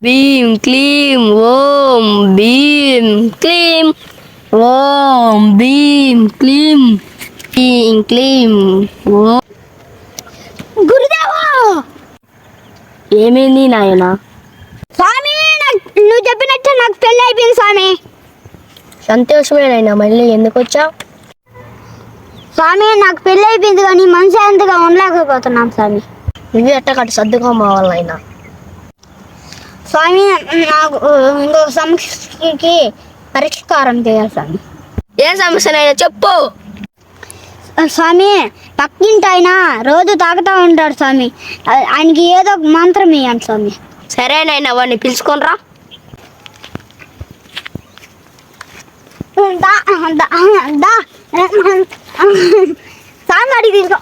భీం క్లీం ఓం భీం క్లీం ఓం భీం క్లీం భీం క్లీం ఓం. గురుదేవా ఏమైంది నాయన? స్వామి నువ్వు చెప్పినట్టు నాకు పెళ్ళి అయిపోయింది స్వామి. సంతోషమేనైనా మళ్ళీ ఎందుకు వచ్చావు? స్వామి నాకు పెళ్ళి అయిపోయింది కానీ మనశాంతిగా ఉండలేకపోతున్నాం స్వామి. నువ్వు ఎట్టకట్టు సర్దుకోవాలి అయినా. స్వామి నాకు ఇంకో సమస్యకి పరిష్కారం చేయాలి స్వామి. ఏ సమస్యనైనా చెప్పు. స్వామి పక్కింటి ఆయన రోజు తాగుతూ ఉంటాడు స్వామి. ఆయనకి ఏదో ఒక మంత్రం ఇవ్వండి స్వామి. సరేనైనా వాడిని పిలుచుకోనరా. స్వామి అడిగి తీసుకో.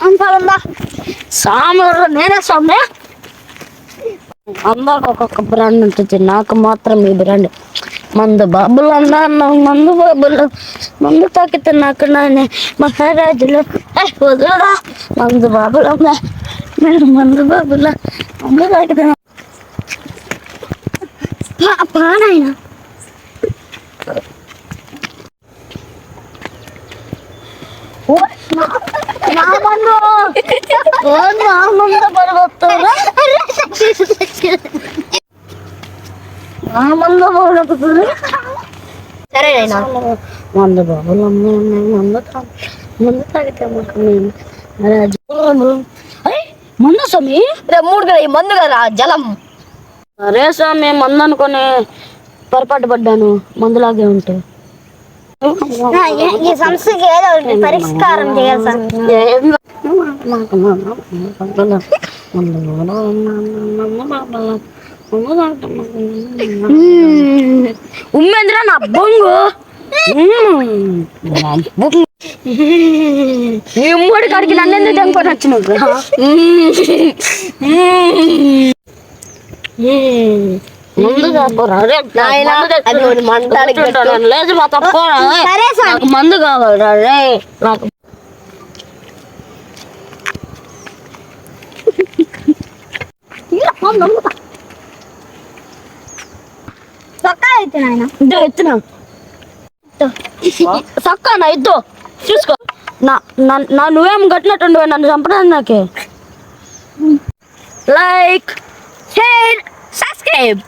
సాములు నేనే స్వామి. అందరికి ఒక్కొక్క బ్రాండ్ ఉంటుంది, నాకు మాత్రం ఈ బ్రాండ్. మందు బాబులు అన్నా మందు బాబులు మందు తాకితే నాకు నానే మహారాజులు వదులురా. మందు బాబులు అన్నా మీరు మందు బాబుల మందు తాకితే పానాయన సరేనా మందు బాబులు మందు తాగితే మాకు మందు స్వామి. మూడు కదా ఈ మందు కదా జలం. సరే స్వామి మందు అనుకొని పొరపాటు పడ్డాను, మందులాగే ఉంటే. ఈ సమస్యకి ఏదో ఒకటి పరిష్కారం చేయాలి స్వామి. ఉమ్మేంద్ర నా బొంగు ఈ ఉమ్మడి కాడికి నన్ను ఎందుకు తెంపుకొని వచ్చినావు? ముందు లేదు మా తప్ప. నాకు మందు కావాలరా రే. నాకు ఎత్తున్నా సక్కనా ఇద్దు చూసుకో. నువ్వేం కట్టినట్టు నన్ను చంపడానికి. నాకే లైక్ షేర్ సబ్స్క్రైబ్.